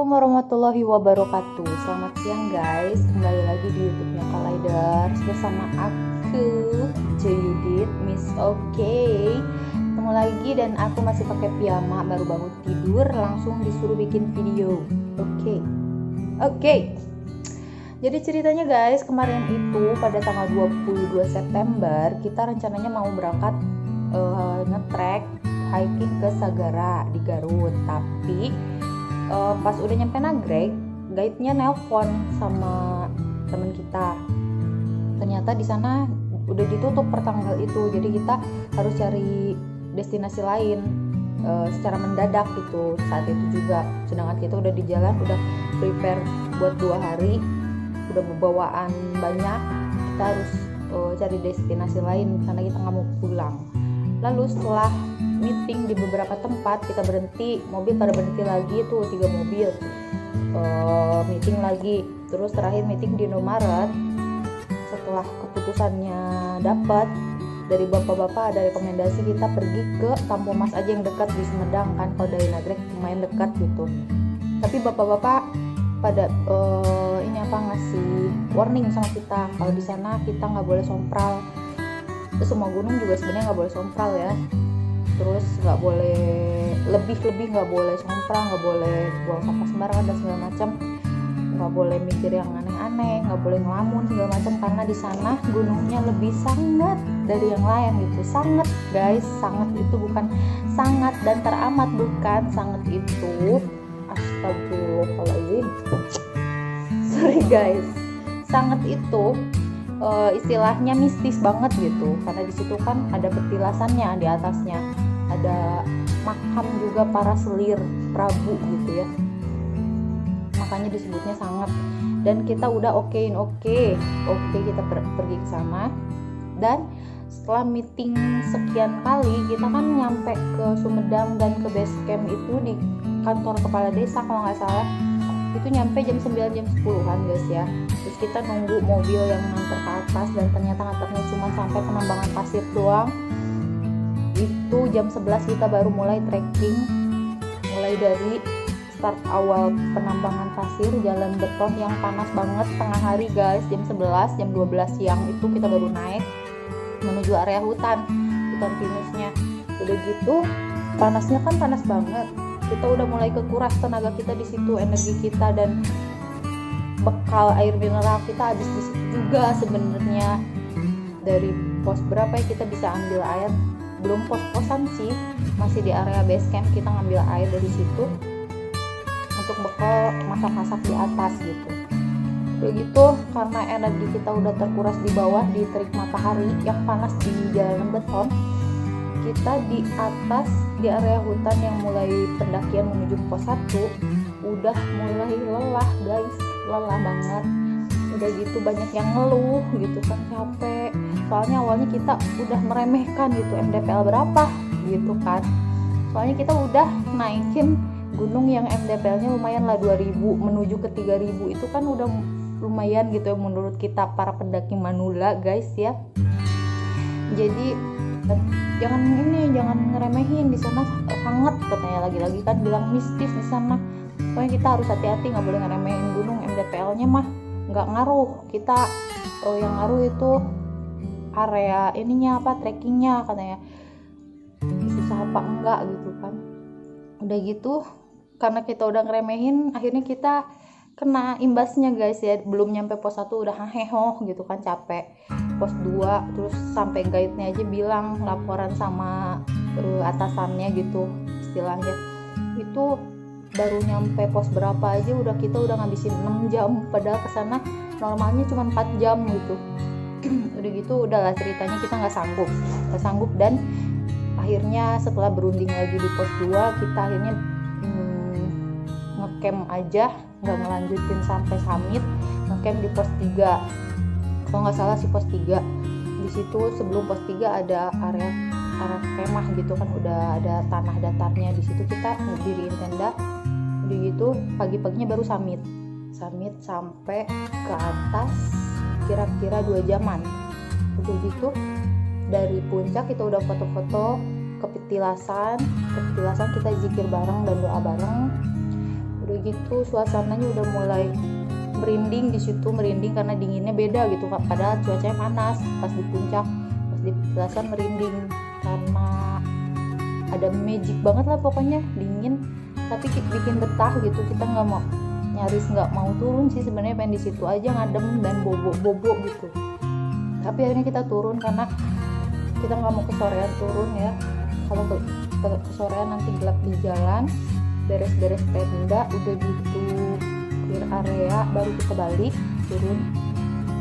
Assalamualaikum warahmatullahi wabarakatuh. Selamat siang guys, kembali lagi di YouTube-nya Kaliders bersama aku Judith Miss Okay. Ketemu lagi dan aku masih pakai piyama, baru bangun tidur langsung disuruh bikin video. Oke. Jadi ceritanya guys, kemarin itu pada tanggal 22 September kita rencananya mau berangkat nge-trek hiking ke Sagara di Garut, tapi pas udah nyampe Nagreg, guide-nya nelpon sama temen kita. Ternyata di sana udah ditutup per tanggal itu, jadi kita harus cari destinasi lain secara mendadak gitu saat itu juga. Sedangkan kita udah di jalan, udah prepare buat 2 hari, udah bawaan banyak, kita harus cari destinasi lain karena kita nggak mau pulang. Lalu setelah meeting di beberapa tempat, kita berhenti, mobil pada berhenti lagi tuh 3 mobil, meeting lagi. Terus terakhir meeting di Indomaret. Setelah keputusannya dapat dari bapak-bapak, ada rekomendasi kita pergi ke Kampung Mas aja yang dekat di Sumedang kan, kalau dari Nagreg lumayan dekat gitu. Tapi bapak-bapak pada ngasih warning sama kita kalau di sana kita nggak boleh sompral. Semua gunung juga sebenarnya nggak boleh sompral ya. Terus nggak boleh lebih nggak boleh sompral, nggak boleh buang sampah sembarangan dan segala macam, nggak boleh mikir yang aneh-aneh, nggak boleh ngelamun segala macam, karena di sana gunungnya lebih sangat dari yang lain gitu. Sangat guys, sangat itu bukan sangat dan teramat, bukan sangat itu. Astagfirullahaladzim, sorry guys, sangat itu istilahnya mistis banget gitu, karena di situ kan ada petilasannya, di atasnya ada makam juga para selir Prabu gitu ya, makanya disebutnya sangat. Dan kita udah oke, kita pergi ke sana. Dan setelah meeting sekian kali, kita kan nyampe ke Sumedang dan ke base camp itu di kantor kepala desa kalau nggak salah, itu nyampe jam 9 jam 10-an guys ya. Terus kita nunggu mobil yang nganter ke atas, dan ternyata nganternya cuma sampai penambangan pasir doang. Itu jam 11 kita baru mulai trekking, mulai dari start awal penambangan pasir, jalan beton yang panas banget tengah hari guys. Jam 11, jam 12 siang itu kita baru naik menuju area hutan pinusnya. Udah gitu panasnya kan panas banget, kita udah mulai kekuras tenaga kita di situ, energi kita dan bekal air mineral kita habis di situ juga sebenarnya. Dari pos berapa ya kita bisa ambil air, belum pos-posan sih, masih di area base camp kita ngambil air dari situ untuk bekal masak-masak di atas gitu. Begitu karena energi kita udah terkuras di bawah di terik matahari yang panas di jalan beton, kita di atas di area hutan yang mulai pendakian menuju pos 1 udah mulai lelah guys, lelah banget. Udah gitu banyak yang ngeluh gitu kan, capek. Soalnya awalnya kita udah meremehkan gitu MDPL berapa gitu kan. Soalnya kita udah naikin gunung yang MDPL-nya lumayan lah 2000 menuju ke 3000, itu kan udah lumayan gitu ya menurut kita para pendaki manula guys ya. Jadi jangan ngeremehin, di sana sangat katanya, lagi-lagi kan bilang mistis di sana. Pokoknya kita harus hati-hati, nggak boleh ngeremehin gunung. MDPL-nya mah nggak ngaruh, kita yang ngaruh itu area ininya apa, trekkingnya katanya susah apa enggak gitu kan. Udah gitu karena kita udah ngeremehin, akhirnya kita kena imbasnya guys ya. Belum nyampe pos 1 udah haheho gitu kan, capek. Pos 2 terus sampai guide-nya aja bilang laporan sama atasannya gitu istilahnya, itu baru nyampe pos berapa aja kita udah ngabisin 6 jam, padahal kesana normalnya cuma 4 jam gitu. Udah gitu udahlah ceritanya kita nggak sanggup dan akhirnya setelah berunding lagi di pos 2 kita akhirnya ngecamp aja, nggak ngelanjutin sampai summit, ngecamp di pos 3 kalau nggak salah sih, pos 3. Di situ sebelum pos 3 ada area kemah gitu kan, udah ada tanah datarnya. Di situ kita ngediriin tenda. Udah gitu pagi-paginya baru summit sampai ke atas kira-kira 2 jaman. Udah gitu dari puncak kita udah foto-foto ke petilasan kita zikir bareng dan doa bareng. Udah gitu suasananya udah mulai merinding di situ, merinding karena dinginnya beda gitu Kak, padahal cuacanya panas. Pas di puncak, pas di petilasan merinding karena ada magic banget lah pokoknya, dingin tapi bikin betah gitu. Kita nyaris nggak mau turun sih sebenarnya, pengen di situ aja ngadem dan bobo gitu. Tapi akhirnya kita turun karena kita nggak mau kesorean turun ya. Kalau kesorean nanti gelap di jalan. Beres-beres tenda, udah gitu clear area, baru kita balik turun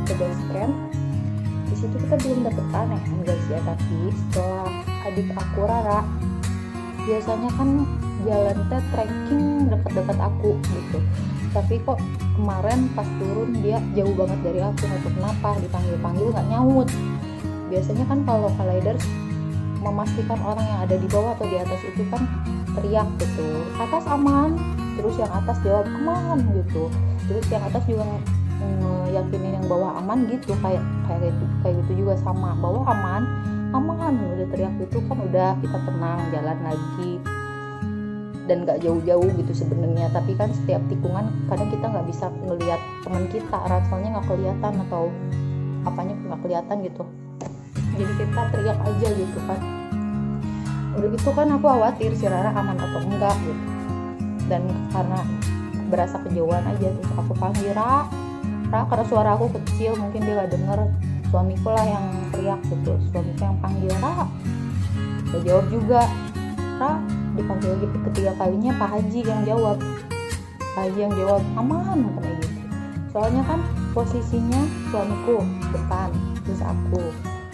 ke base camp. Di situ kita belum dapet aneh guys ya, tapi setelah adik aku Rara, biasanya kan jalan trekking dekat-dekat aku gitu, tapi kok kemarin pas turun dia jauh banget dari aku, nggak tahu kenapa, dipanggil nggak nyaut. Biasanya kan kalau Kalaiders memastikan orang yang ada di bawah atau di atas itu kan teriak gitu, atas aman, terus yang atas jawab aman gitu, terus yang atas juga yakinin yang bawah aman gitu, kayak gitu juga sama, bawah aman udah teriak gitu kan, udah kita tenang jalan lagi dan nggak jauh-jauh gitu sebenarnya. Tapi kan setiap tikungan kadang kita nggak bisa ngelihat teman kita, rasalnya nggak kelihatan atau apanya nggak kelihatan gitu, jadi kita teriak aja gitu kan. Udah gitu kan aku khawatir si Rara aman atau enggak gitu, dan karena berasa kejauhan aja, terus aku panggil Ra, karena suara aku kecil mungkin dia gak denger, suamiku lah yang teriak gitu, suamiku yang panggil Ra, gak jawab juga. Ra, dipanggil lagi ketiga kalinya Pak Haji yang jawab, aman kayak gitu. Soalnya kan posisinya suamiku depan, terus aku,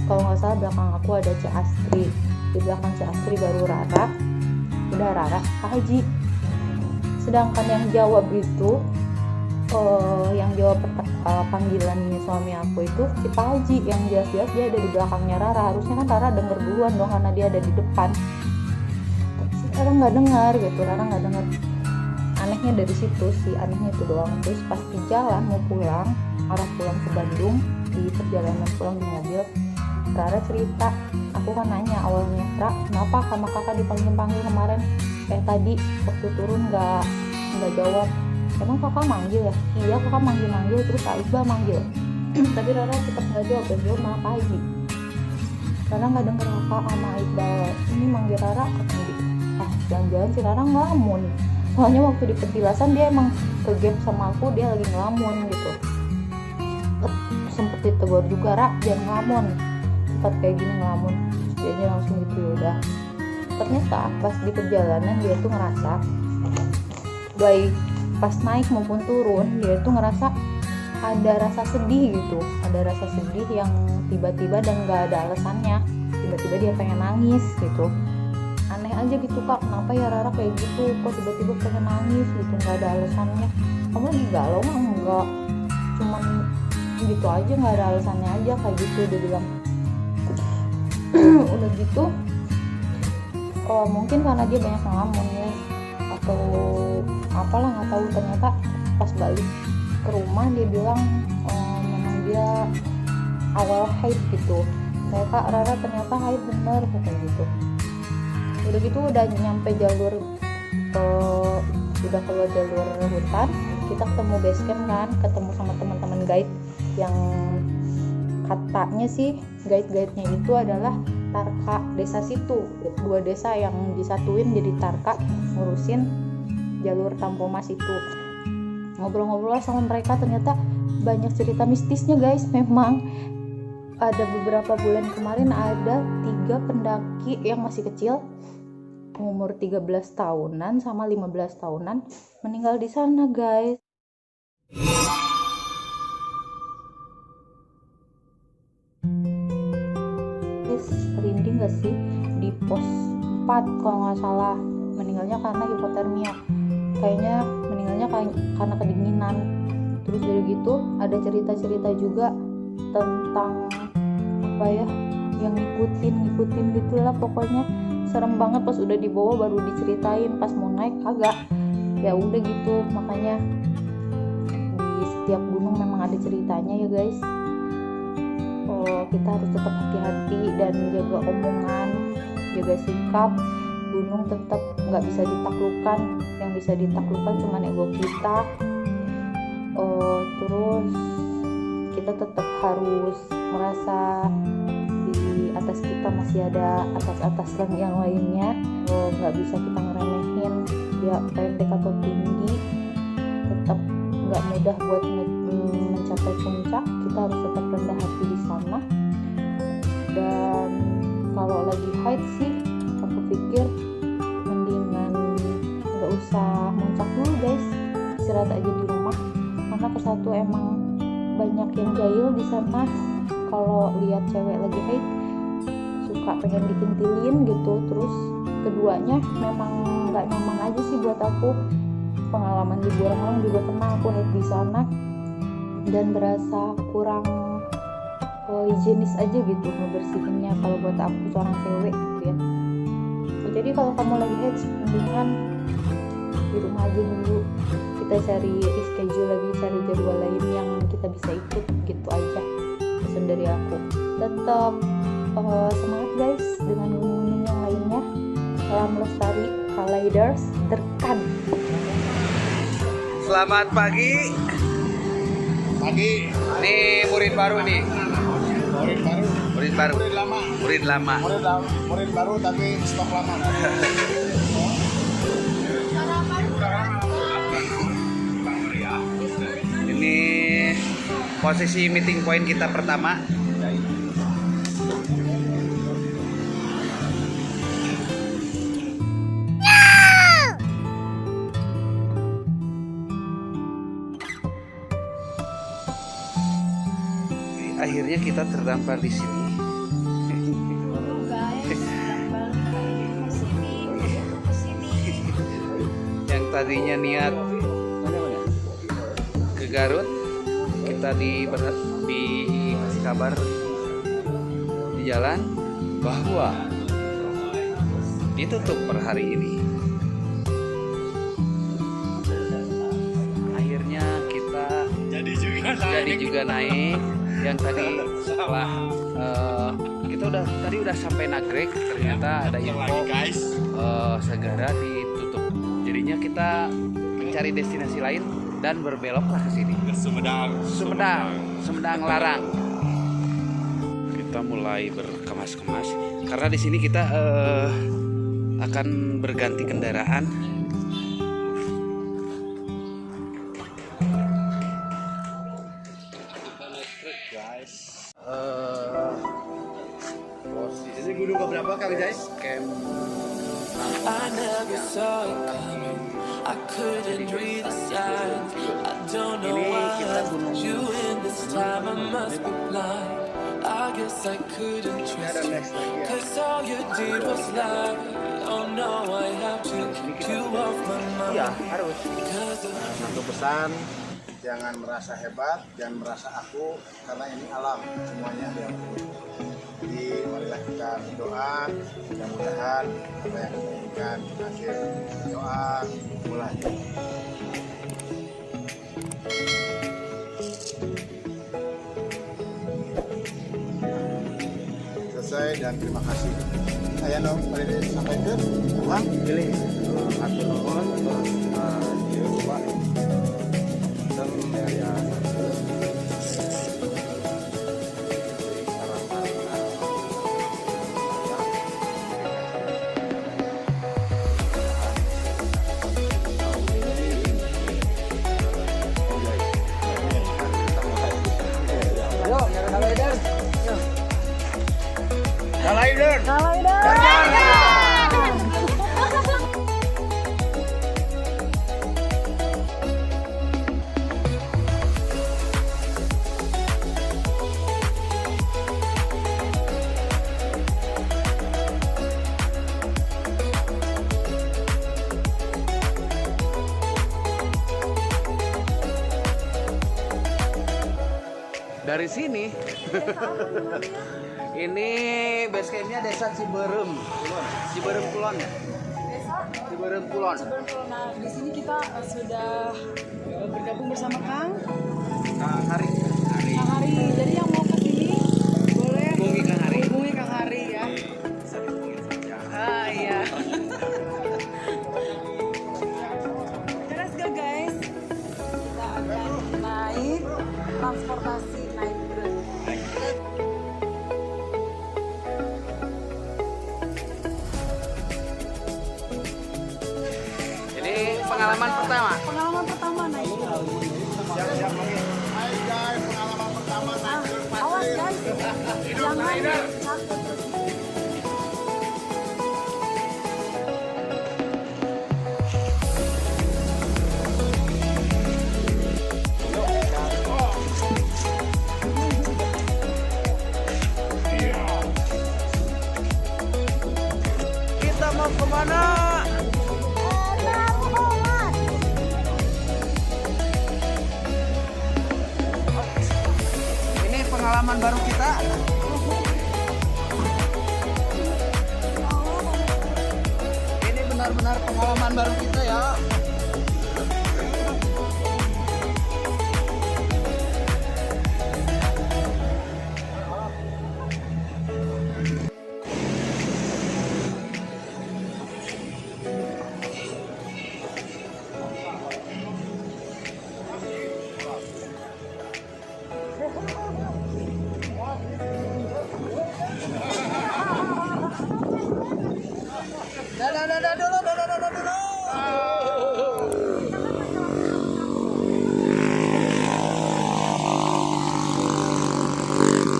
kalau nggak salah belakang aku ada Cik Astri, di belakang Cik Astri baru Rara, udah Rara Pak Haji. Sedangkan yang jawab itu yang jawab panggilannya suami aku itu si Pak Haji, yang jelas-jelas dia ada di belakangnya Rara. Harusnya kan Rara denger duluan dong karena dia ada di depan, tapi Rara nggak dengar gitu, Rara nggak dengar. Anehnya dari situ sih, anehnya itu doang. Terus pas di jalan mau pulang, arah pulang ke Bandung, di perjalanan pulang di mobil, Rara cerita, aku kan nanya awalnya, Ra, kenapa sama kakak dipanggil-panggil kemarin? Tadi waktu turun nggak jawab. Emang kakak manggil ya? Iya kakak manggil, terus Kak Iqbal manggil. Tapi Rara tetap nggak jawab, dan jawab malah Kak Haji. Rara nggak denger kakak sama Iqbal ini manggil Rara, katanya gitu. Jangan-jangan si Rara ngelamun. Soalnya waktu di petilasan dia emang kegap sama aku, dia lagi ngelamun gitu. Sempet ditegur juga, Ra, jangan ngelamun. Tempat kayak gini ngelamun. Dianya langsung gitu, udah. Ternyata pas di perjalanan dia tuh ngerasa, baik pas naik maupun turun, dia tuh ngerasa ada rasa sedih gitu, ada rasa sedih yang tiba-tiba dan gak ada alasannya. Tiba-tiba dia pengen nangis gitu, aneh aja gitu Kak, kenapa ya Rara kayak gitu, kok tiba-tiba pengen nangis gitu, gak ada alasannya. Kamu lagi galau mah? Enggak, cuman gitu aja, gak ada alasannya aja kayak gitu, dia bilang. Udah gitu mungkin karena dia banyak ngelamun ya, atau apalah nggak tahu. Ternyata pas balik ke rumah dia bilang memang dia awal haid gitu. Kayak Kak Rara ternyata haid bener kayak gitu. Udah gitu udah nyampe jalur udah keluar jalur hutan, kita ketemu base camp kan, ketemu sama teman-teman guide yang katanya sih guide-guide-nya itu adalah Tarka desa situ, 2 desa yang disatuin jadi Tarka ngurusin jalur Tampomas itu. Ngobrol-ngobrol sama mereka, ternyata banyak cerita mistisnya guys. Memang ada beberapa bulan kemarin ada 3 pendaki yang masih kecil, umur 13 tahunan sama 15 tahunan meninggal di sana guys. Merinding gak sih? Di pos 4 kalau nggak salah, meninggalnya karena hipotermia, kayaknya meninggalnya karena kedinginan. Terus dari gitu ada cerita-cerita juga tentang apa ya, yang ngikutin gitulah, pokoknya serem banget. Pas udah dibawa baru diceritain, pas mau naik kagak, ya udah gitu. Makanya di setiap gunung memang ada ceritanya ya guys. Kita harus tetap hati-hati dan jaga omongan, jaga sikap, gunung tetap nggak bisa ditaklukkan, yang bisa ditaklukkan cuma ego kita. Terus kita tetap harus merasa di atas kita masih ada atas yang lainnya. Nggak bisa kita ngeremehin dia pendek atau tinggi, tetap nggak mudah buat mencapai puncak. Kita harus tetap rendah hati di sana. Dan kalau lagi hike sih aku pikir mendingan nggak usah muncak dulu guys, istirahat aja di rumah. Karena kesatu emang banyak yang jahil di sana, kalau lihat cewek lagi hike suka pengen dikintilin gitu. Terus keduanya memang nggak nyaman aja sih buat aku. Pengalaman di Buranglang juga pernah aku hike di sana dan berasa kurang higienis aja gitu ngebersihinnya kalau buat aku seorang cewek gitu ya. Jadi kalau kamu lagi hike mendingan di rumah aja dulu, kita cari reschedule lagi, cari jadwal lain yang kita bisa ikut gitu aja. Pesan dari aku, tetap semangat guys dengan gunung-gunung yang lainnya. Salam lestari, Kalaiders terkan. Selamat pagi. Ini murid baru nih. Murid lama. Murid baru tapi stok lama. Ini posisi meeting point kita pertama. Akhirnya kita terdampar di sini. Yang tadinya niat ke Garut, kita dikasih kabar di jalan bahwa ditutup per hari ini. Akhirnya kita jadi juga naik. Yang tadi setelah kita udah sampai Nagreg, ternyata ada info Sagara ditutup. Jadinya kita mencari destinasi lain dan berbeloklah ke sini. Sumedang Larang. Kita mulai berkemas-kemas karena di sini kita akan berganti kendaraan. Ini gunung keberapa Kang Jai? Camp I never saw it coming. I couldn't read the signs. I don't know why you in this time. I must be blind. I guess I couldn't trust you, 'cause all you did was lie. Oh no, I have to keep you off my mind. Iya, harus. Because of Satu pesan, jangan merasa hebat, jangan merasa aku, karena ini alam, semuanya diampuni. Jadi marilah kita berdoa, mudah-mudahan apa yang kita inginkan hasil doa mulai. Selesai dan terima kasih. Saya mari disampaikan, uang pilih atur nuhun coba dan ya dari sini. Ini base campnya Desa Ciberem Kulon ya. Ciberem Kulon. Nah, di sini kita sudah bergabung bersama Kang Hari. Jadi yang mau ke sini boleh Hubungi Kang Hari. hubungi Kang Hari ya. Ah iya. pengalaman pertama. Pengalaman pertama naik. Siap-siap lagi. Hai guys, pengalaman pertama naik gunung Awas pasir. guys, jangan takut. Kita mau kemana? Ini pengalaman baru kita. Ini benar-benar pengalaman baru kita ya.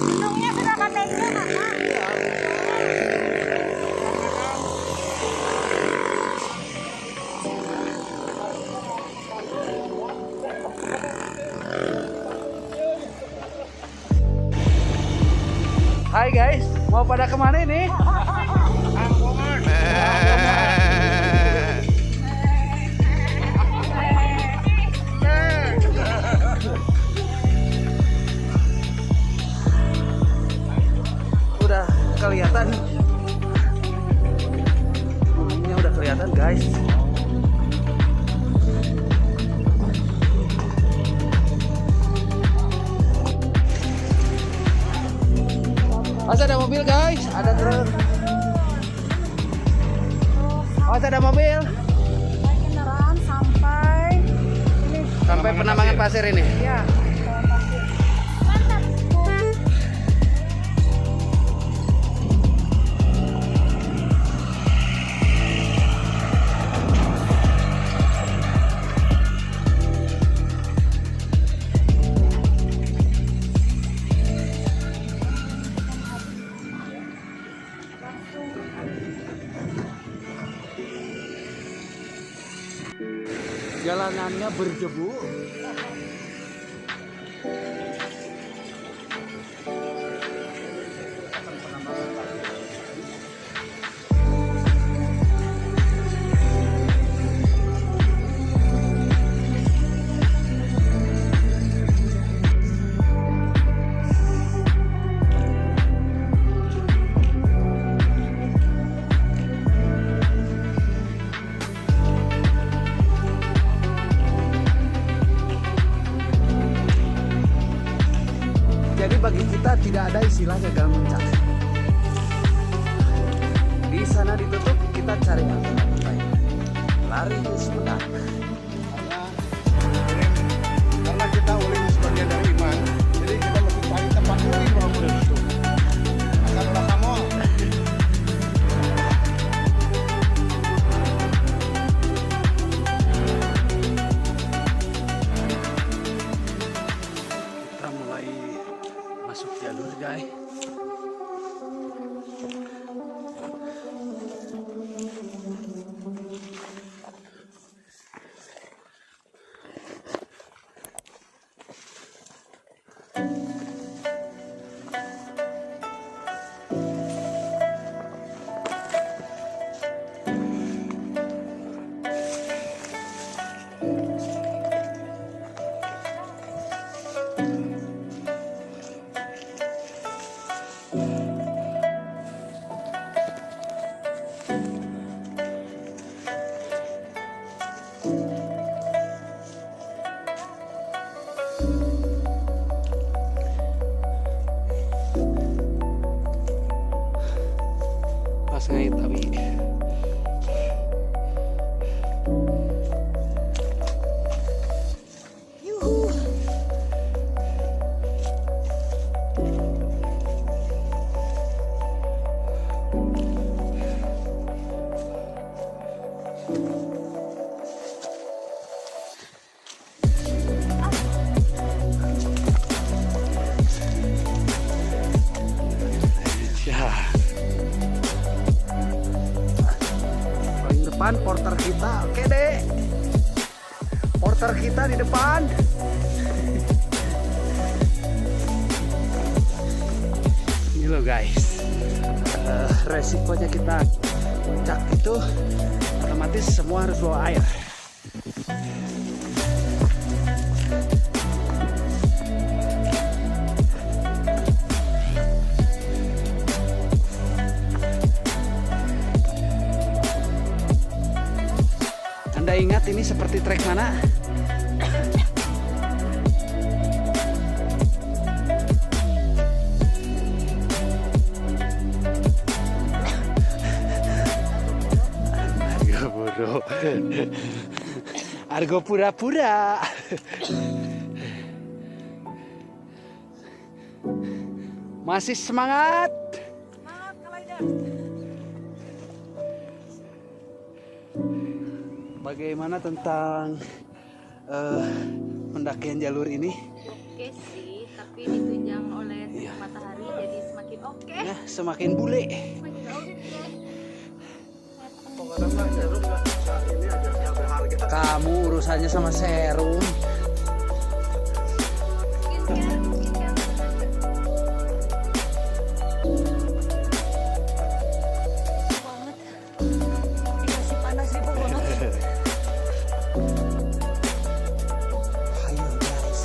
Gunungnya sudah katanya kakak. Hai guys, mau pada kemana ini? Udah kelihatan. Gunungnya udah kelihatan guys. Awas ada mobil guys, ada truk. Awas ada mobil. Naik kendaraan sampai Penambangan pasir ini. ya. Jalanannya berdebu. Jadi bagi kita tidak ada istilah gagal mencari. Di sana ditutup, kita cari alternatif lain. Lari sudah. Karena kita ulin sebagian dari iman, jadi kita mesti cari tempat ulin walaupun itu. Asal ulah kamu. Kita mulai masuk jalur guys. Pas ngait tapi depan porter kita. Oke deh, porter kita di depan. Ini loh guys, resikonya kita puncak itu otomatis semua harus bawa air. Anda ingat ini seperti trek mana? Argo bodoh. Argo pura-pura. Masih semangat? Bagaimana tentang pendakian jalur ini? Oke sih, tapi ditunjang oleh matahari jadi semakin oke. Ya, semakin bule. Semakin oke. Kamu urusannya sama serum. Skincare. Banget. Dikasih panas ribu banget. Ayo guys.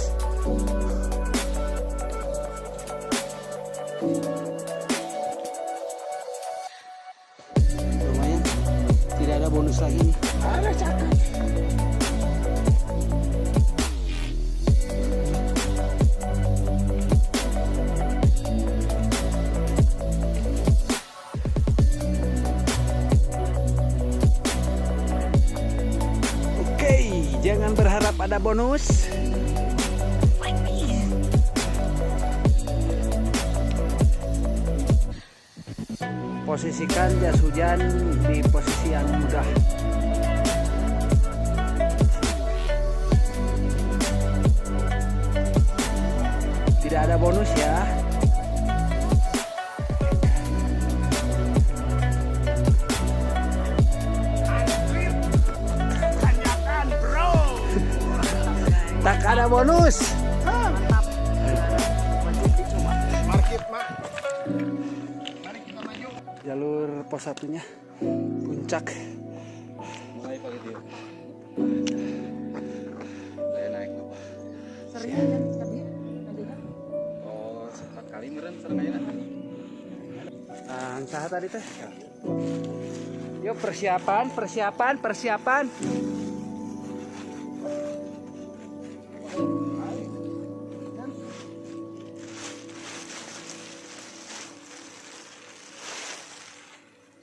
Lumayan. Tidak ada bonus lagi nih. Ada cakep. Oke, jangan berharap ada bonus. Posisikan jas hujan di posisi yang mudah. Tidak ada bonus ya. Tak ada bonus. Market mak. Mari kita maju. Jalur pos satunya puncak. Mulai pagi dia. Saya naik apa? Sering kan tadi adanya. Oh, 4 kali meren serengaina. Nah, saha tadi teh? Yuk persiapan.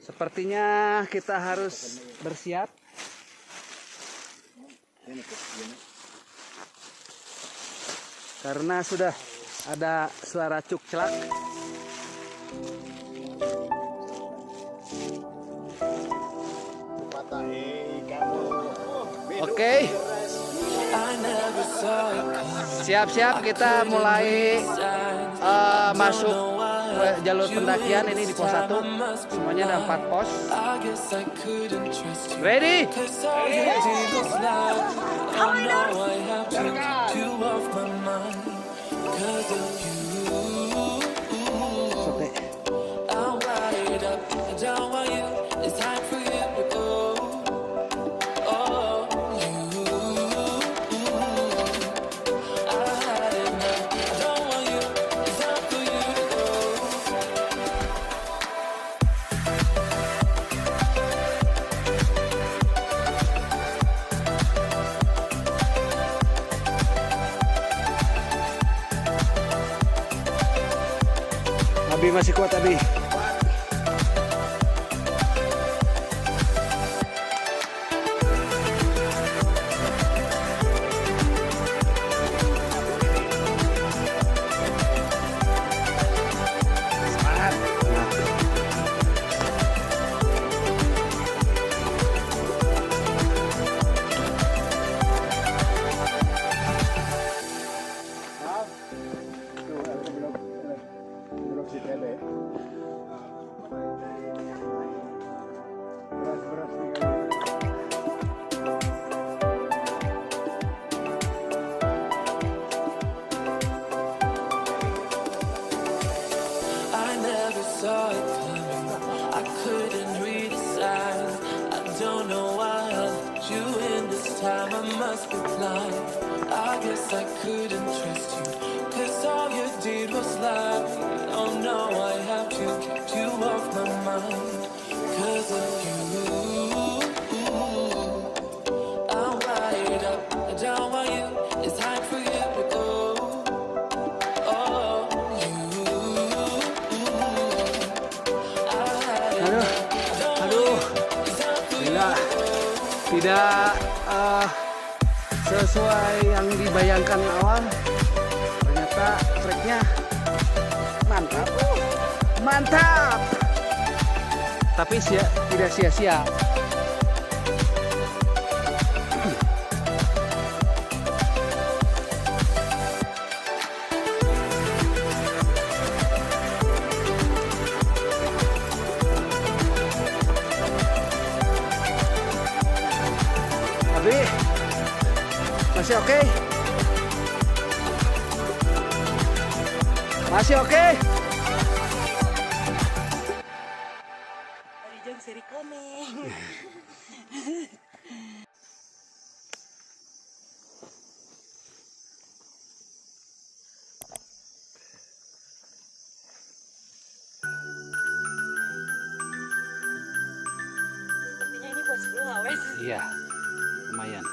Sepertinya kita harus bersiap. Karena sudah ada suara cuk celak. Patah kamu. Oke. Siap-siap kita mulai masuk ke jalur pendakian ini di pos 1. Semuanya ada 4 pos. Ready? Oke. Abi masih kuat Abi. Belum si Tele. time I must be blind. I guess I couldn't trust you, 'cause all you did was lie. Oh no, I have to get you off my mind, 'cause of you. I'm wired up, I don't want you, it's time for you to go. Oh, you. Aduh, tidak sesuai yang dibayangkan awal. Ternyata treknya mantap, mantap. Tapi tidak sia-sia. Tapi masih oke. Masih oke. Orijang seri komeng. Sepertinya ini buat 10 awet. Iya, lumayan.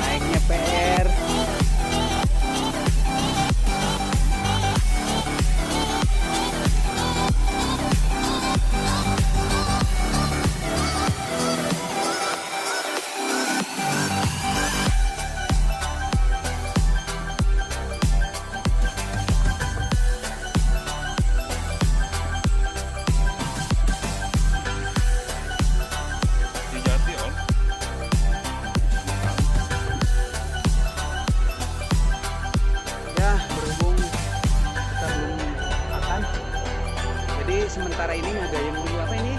Naiknya PR. Ya, berhubung kita belum makan, jadi sementara ini ngadain dulu apa ini?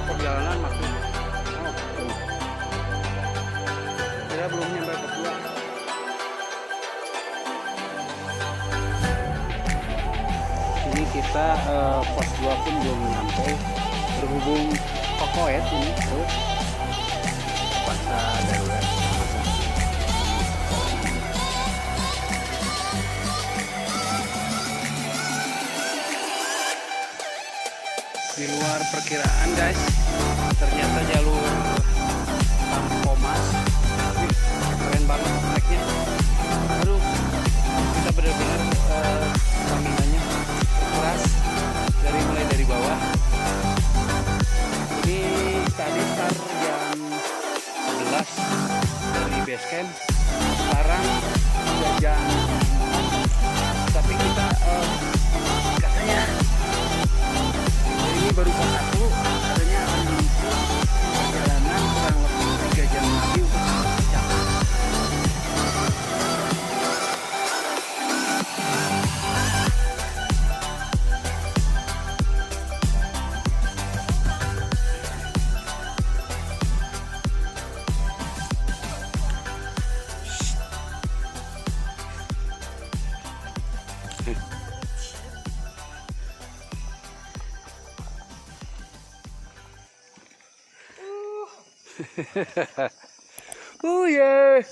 Perjalanan makin. Kita belum nyampe Papua. Ini kita pos 2 pun belum nyampe. Berhubung Kokoet ini terus terpaksa darurat. Di luar perkiraan guys, ternyata jalur Tampomas. Wih, keren banget treknya. Aduh, kita benar-benar staminanya keras mulai dari bawah. Ini tadi start jam 11 dari base camp. Sekarang udah jam 4. Tapi kita katanya ini baru pas 1, katanya akan menempuh perjalanan kurang lebih 3 jam lagi untuk puncak. Oh yeah.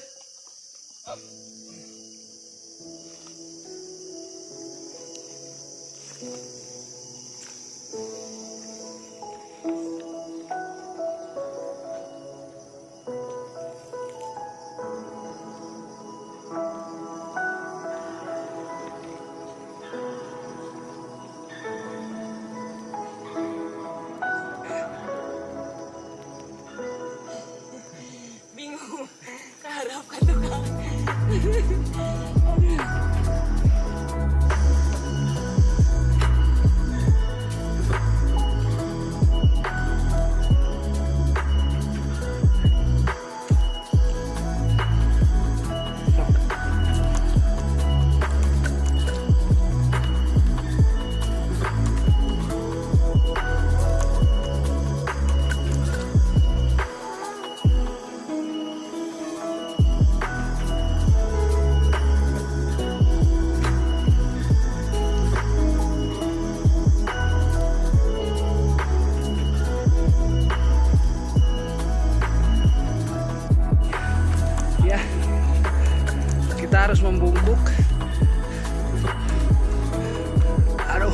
Ya, kita harus membungkuk. Aduh.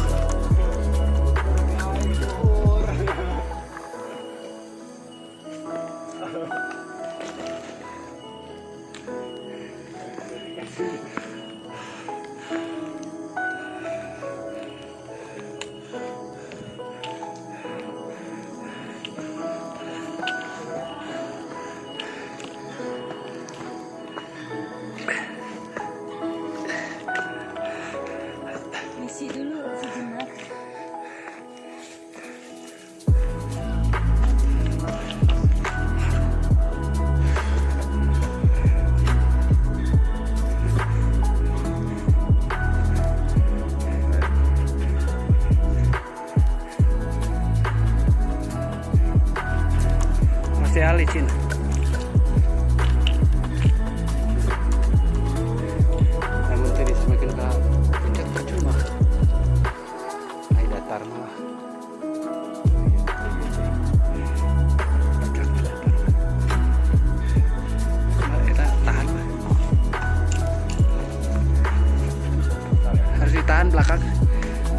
Misi dulu sejenak. Masih halicin. Namun tadi semakin ke puncak percuma. Air datar malah. Puncak datar. Nah, kita tahan. Harus ditahan belakang.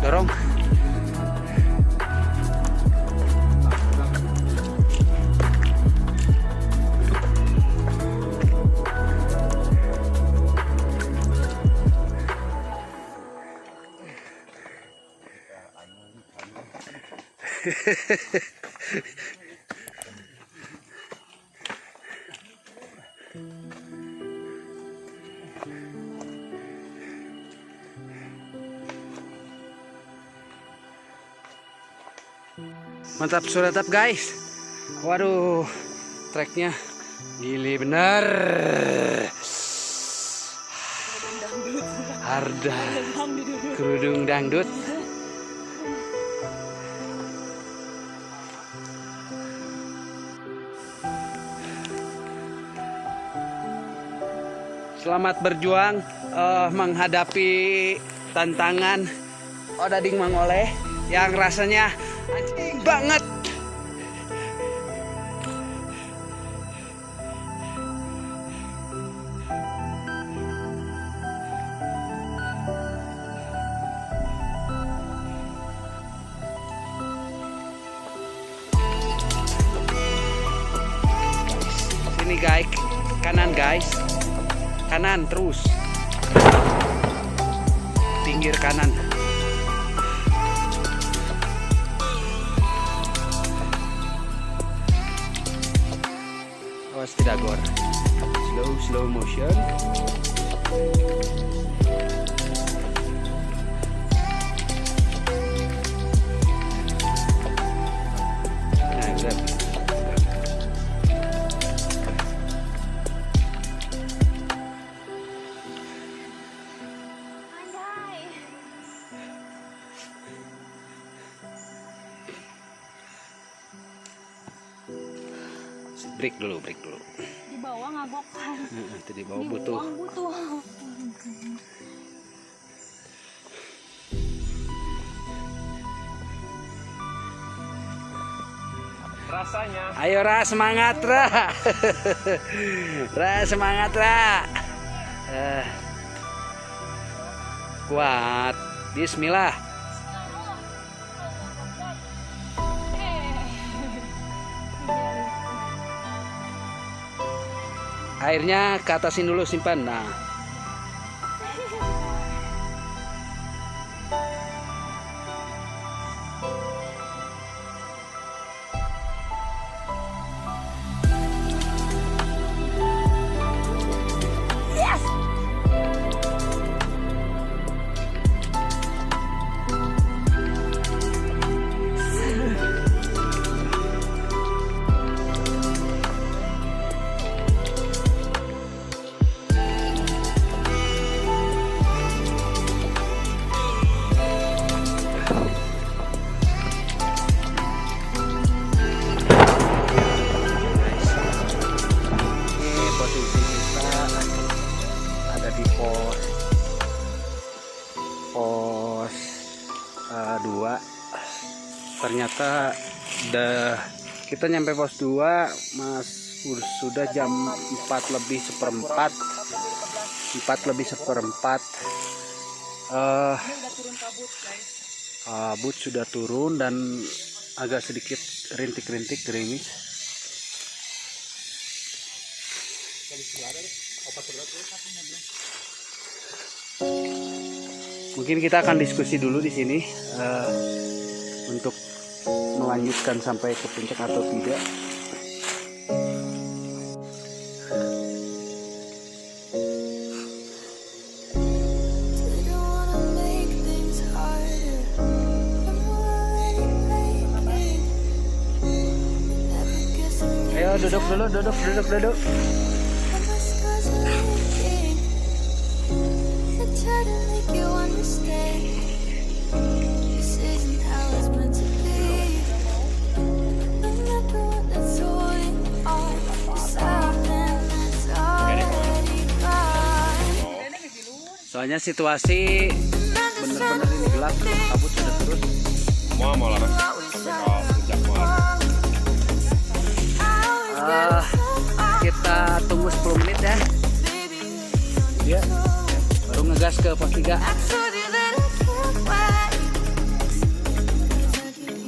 Dorong. Mantap, suratap guys. Waduh, treknya gili bener. Harda kerudung dangdut. Selamat berjuang menghadapi tantangan Odading Mangoleh yang rasanya anjing banget. Sini guys, kanan guys. Kanan terus. Pinggir kanan. Awas tidak gor. Slow motion. Nah, grab. Break dulu. Di bawah ngagokan. Itu di bawah butuh. Rasanya. Ayo Ra, semangat Ra. Ra, semangat Ra. Kuat. Bismillah. Airnya ke atasin dulu, simpan. Nah. 2. Ternyata kita nyampe pos 2 sudah jam 4 lebih seperempat. Kabut sudah turun dan agak sedikit rintik-rintik gerimis. Mungkin kita akan diskusi dulu di sini untuk melanjutkan sampai ke puncak atau tidak. Ayo duduk dulu, duduk. Soalnya situasi bener-bener ini gelap, kabut sudah turun. Mau larang puncak Kita tunggu 10 menit ya. Ya, baru ngegas ke pos 3.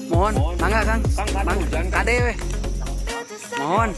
Mohon, mangga Kang. Kade weh. Mohon.